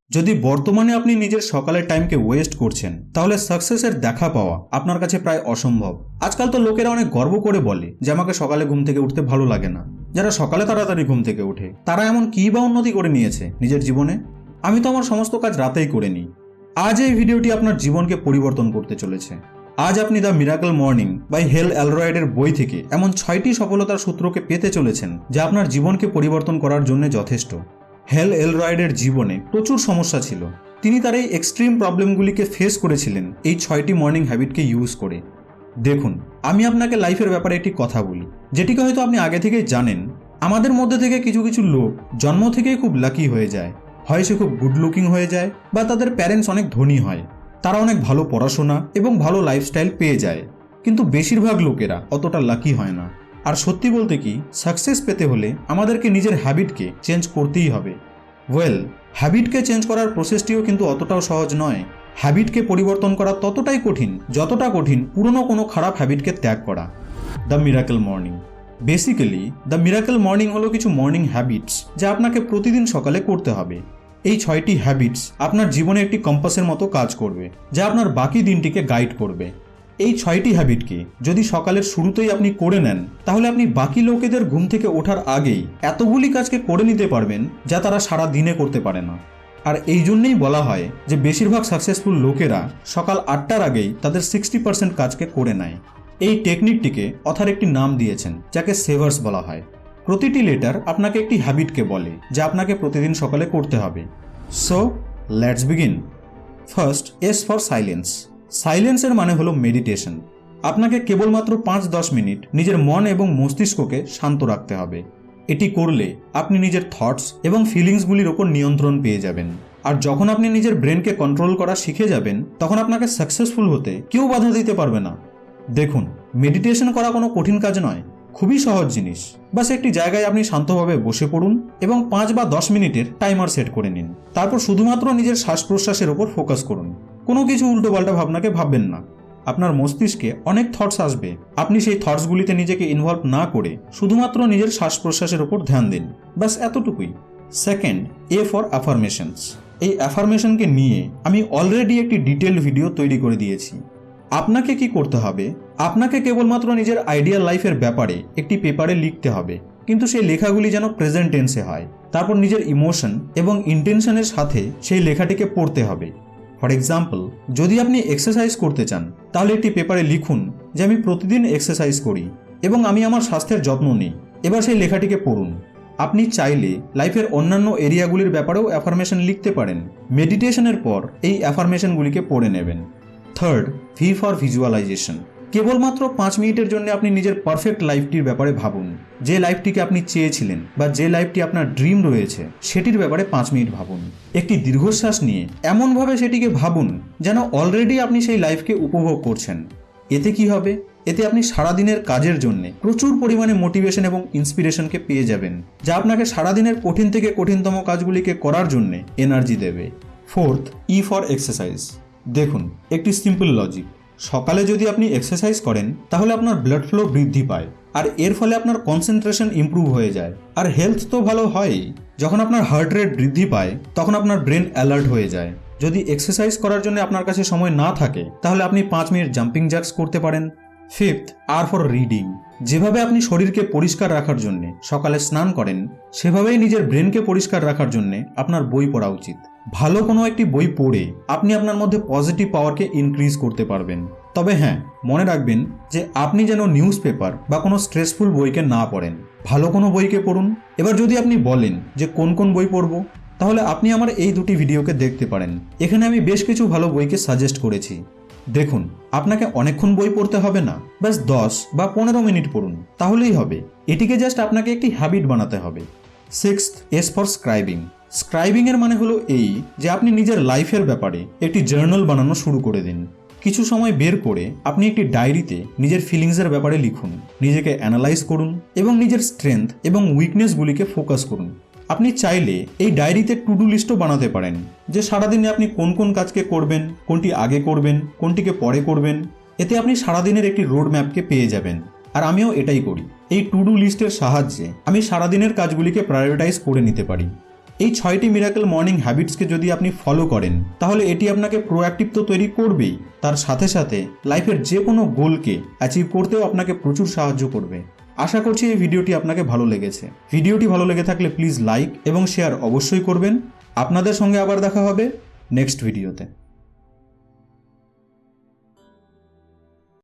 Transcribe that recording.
যদি বর্তমানে আপনি নিজের সকালের টাইমকে ওয়েস্ট করছেন তাহলে সাকসেসের দেখা পাওয়া আপনার কাছে প্রায় অসম্ভব। আজকাল তো লোকেরা অনেক গর্ব করে বলে যে আমাকে সকালে ঘুম থেকে উঠতে ভালো লাগে না। যারা সকালে তাড়াতাড়ি ঘুম থেকে ওঠে তারা এমন কী বা উন্নতি করে নিয়েছে নিজের জীবনে? আমি তো আমার সমস্ত কাজ রাতেই করে নিই। আজ এই ভিডিওটি আপনার জীবনকে পরিবর্তন করতে চলেছে। আজ আপনি দ্য মিরাকল মর্নিং বাই হেল এলরয়েডের বই থেকে এমন 6টি সফলতার সূত্রকে পেতে চলেছেন যা আপনার জীবনকে পরিবর্তন করার জন্য যথেষ্ট। হেল এলরয়েডের জীবনে প্রচুর সমস্যা ছিল। তিনি তার এই এক্সট্রিম প্রবলেমগুলিকে ফেস করেছিলেন এই 6টি মর্নিং হ্যাবিটকে ইউজ করে। দেখুন, আমি আপনাকে লাইফের ব্যাপারে একটি কথা বলি যেটিকে হয়তো আপনি আগে থেকেই জানেন। আমাদের মধ্যে থেকে কিছু কিছু লোক জন্ম থেকেই খুব লাকি হয়ে যায়। হয় সে খুব গুড লুকিং হয়ে যায় বা তাদের প্যারেন্টস অনেক ধনী হয়, তারা অনেক ভালো পড়াশোনা এবং ভালো লাইফস্টাইল পেয়ে যায়। কিন্তু বেশিরভাগ লোকেরা অতটা লাকি হয় না। আর সত্যি বলতে কি, সাকসেস পেতে হলে আমাদেরকে নিজের হ্যাবিটকে চেঞ্জ করতেই হবে। হ্যাবিটকে চেঞ্জ করার প্রসেসটিও কিন্তু অতটাও সহজ নয়। হ্যাবিটকে পরিবর্তন করা ততটাই কঠিন যতটা কঠিন পুরনো কোনো খারাপ হ্যাবিটকে ত্যাগ করা। The miracle morning. Basically the miracle morning হলো কিছু মর্নিং হ্যাবিটস যা আপনাকে প্রতিদিন সকালে করতে হবে। এই 6টি হ্যাবিটস আপনার জীবনে একটি কম্পাসের মতো কাজ করবে যা আপনার বাকি দিনটিকে গাইড করবে। এই 6টি হ্যাবিটকে যদি সকালের শুরুতেই আপনি করে নেন তাহলে আপনি বাকি লোকেদের ঘুম থেকে ওঠার আগেই এতগুলি কাজকে করে নিতে পারবেন যা তারা সারা দিনে করতে পারে না। আর এই জন্যই বলা হয় যে বেশিরভাগ সাকসেসফুল লোকেরা সকাল 8টার আগেই তাদের 60% কাজকে করে নেয়। এই টেকনিকটিকে অথর একটি নাম দিয়েছেন যাকে সেভার্স বলা হয়। প্রতিটি লেটার আপনাকে একটি হ্যাবিটকে বলে যা আপনাকে প্রতিদিন সকালে করতে হবে। So let's begin. First, S for silence. সাইলেন্সের মানে হলো মেডিটেশন। আপনাকে কেবলমাত্র 5-10 মিনিট নিজের মন এবং মস্তিষ্ককে শান্ত রাখতে হবে। এটি করলে আপনি নিজের থটস এবং ফিলিংসগুলির ওপর নিয়ন্ত্রণ পেয়ে যাবেন। আর যখন আপনি নিজের ব্রেনকে কন্ট্রোল করা শিখে যাবেন তখন আপনাকে সাকসেসফুল হতে কেউ বাধা দিতে পারবে না। দেখুন, মেডিটেশন করা কোনো কঠিন কাজ নয়, খুবই সহজ জিনিস। বাস একটি জায়গায় আপনি শান্তভাবে বসে পড়ুন এবং 5 বা 10 মিনিটের টাইমার সেট করে নিন। তারপর শুধুমাত্র নিজের শ্বাস প্রশ্বাসের ওপর ফোকাস করুন। কোনো কিছু উল্টোপাল্টা ভাবনাকে ভাববেন না। আপনার মস্তিষ্কে অনেক থটস আসবে, আপনি সেই থটসগুলিতে নিজেকে ইনভলভ না করে শুধুমাত্র নিজের শ্বাস প্রশ্বাসের ওপর ধ্যান দিন। বাস এতটুকুই। Second, A for affirmations. এই অ্যাফার্মেশনকে নিয়ে আমি অলরেডি একটি ডিটেলড ভিডিও তৈরি করে দিয়েছি। আপনাকে কি করতে হবে? আপনাকে কেবলমাত্র নিজের আইডিয়াল লাইফের ব্যাপারে একটি পেপারে লিখতে হবে, কিন্তু সেই লেখাগুলি যেন প্রেজেন্ট টেন্সে হয়। তারপর নিজের ইমোশন এবং ইন্টেনশনের সাথে সেই লেখাটিকে পড়তে হবে। ফর এক্সাম্পল, যদি আপনি এক্সারসাইজ করতে চান তাহলে একটি পেপারে লিখুন যে আমি প্রতিদিন এক্সারসাইজ করি এবং আমি আমার স্বাস্থ্যের যত্ন নিই। এবার সেই লেখাটিকে পড়ুন। আপনি চাইলে লাইফের অন্যান্য এরিয়াগুলির ব্যাপারেও অ্যাফার্মেশন লিখতে পারেন। মেডিটেশনের পর এই অ্যাফার্মেশনগুলিকে পড়ে নেবেন। Third, V for visualisation. কেবলমাত্র 5 মিনিটের জন্য আপনি নিজের পারফেক্ট লাইফটির ব্যাপারে ভাবুন। যে লাইফটিকে আপনি চেয়েছিলেন বা যে লাইফটি আপনার ড্রিম রয়েছে সেটির ব্যাপারে 5 মিনিট ভাবুন। একটি দীর্ঘশ্বাস নিয়ে এমনভাবে সেটিকে ভাবুন যেন অলরেডি আপনি সেই লাইফকে উপভোগ করছেন। এতে কি হবে? এতে আপনি সারাদিনের কাজের জন্য প্রচুর পরিমাণে মোটিভেশন এবং ইন্সপিরেশনকে পেয়ে যাবেন, যা আপনাকে সারাদিনের কঠিন থেকে কঠিনতম কাজগুলিকে করার জন্য এনার্জি দেবে। Fourth, E for exercise. দেখুন, একটি সিম্পল লজিক। সকালে যদি আপনি এক্সারসাইজ করেন তাহলে আপনার ব্লাড ফ্লো বৃদ্ধি পায় আর এর ফলে আপনার কনসেন্ট্রেশন ইমপ্রুভ হয়ে যায় আর হেলথ তো ভালো হয়ই। যখন আপনার হার্ট রেট বৃদ্ধি পায় তখন আপনার ব্রেন অ্যালার্ট হয়ে যায়। যদি এক্সারসাইজ করার জন্য আপনার কাছে সময় না থাকে তাহলে আপনি 5 মিনিট জাম্পিং জ্যাক্স করতে পারেন। Fifth, R for reading. যেভাবে আপনি শরীরকে পরিষ্কার রাখার জন্য সকালে স্নান করেন সেভাবেই নিজের ব্রেনকে পরিষ্কার রাখার জন্য আপনার বই পড়া উচিত। ভালো কোনো একটি বই পড়ে আপনি আপনার মধ্যে পজিটিভ পাওয়ারকে ইনক্রিজ করতে পারবেন। তবে হ্যাঁ, মনে রাখবেন যে আপনি যেন নিউজ পেপার বা কোনো স্ট্রেসফুল বইকে না পড়েন। ভালো কোনো বইকে পড়ুন। এবার যদি আপনি বলেন যে কোন কোন বই পড়ব, তাহলে আপনি আমার এই দুটি ভিডিওকে দেখতে পারেন। এখানে আমি বেশ কিছু ভালো বইকে সাজেস্ট করেছি। দেখুন, আপনাকে অনেকক্ষণ বই পড়তে হবে না, ব্যাস 10 বা 15 মিনিট পড়ুন, তাহলেই হবে। এটিকে জাস্ট আপনাকে একটি হ্যাবিট বানাতে হবে। Sixth, S for scribing. Scribing এর মানে হলো এই যে আপনি নিজের লাইফের ব্যাপারে একটি জার্নাল বানানো শুরু করে দিন। কিছু সময় বের করে আপনি একটি ডায়েরিতে নিজের ফিলিংসের ব্যাপারে লিখুন, নিজেকে অ্যানালাইজ করুন এবং নিজের স্ট্রেংথ এবং উইকনেসগুলিকে ফোকাস করুন। আপনি চাইলে এই ডায়েরিতে টু ডু লিস্টও বানাতে পারেন যে সারাদিনে আপনি কোন কোন কাজকে করবেন, কোনটি আগে করবেন, কোনটিকে পরে করবেন। এতে আপনি সারাদিনের একটি রোড ম্যাপকে পেয়ে যাবেন। আর আমিও এটাই করি। এই টু ডু লিস্টের সাহায্যে আমি সারাদিনের কাজগুলিকে প্রায়োরিটাইজ করে নিতে পারি। এই 6টি মিরাকেল মর্নিং হ্যাবিটসকে যদি আপনি ফলো করেন তাহলে এটি আপনাকে প্রোঅ্যাক্টিভ তো তৈরি করবেই, তার সাথে সাথে লাইফের যে কোনো গোলকে অ্যাচিভ করতেও আপনাকে প্রচুর সাহায্য করবে। আশা করছি এই ভিডিওটি আপনাকে ভালো লেগেছে। ভিডিওটি ভালো লেগে থাকলে প্লিজ লাইক এবং শেয়ার অবশ্যই করবেন। আপনাদের সঙ্গে আবার দেখা হবে নেক্সট ভিডিওতে।